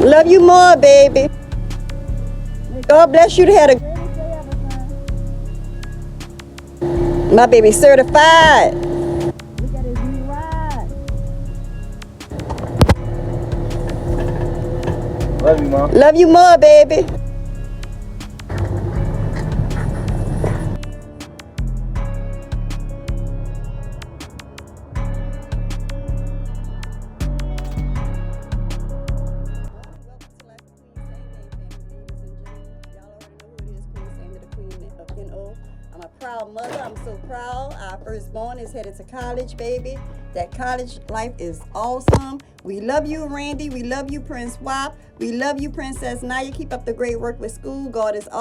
Love you more, baby. God bless you to have a my baby certified. Look at his new ride. Love you, Mom. Love you more, baby. I'm a proud mother. I'm so proud. Our firstborn is headed to college, baby. That college life is awesome. We love you, Randy. We love you, Prince Wap. We love you, Princess Naya. Keep up the great work with school. God is all.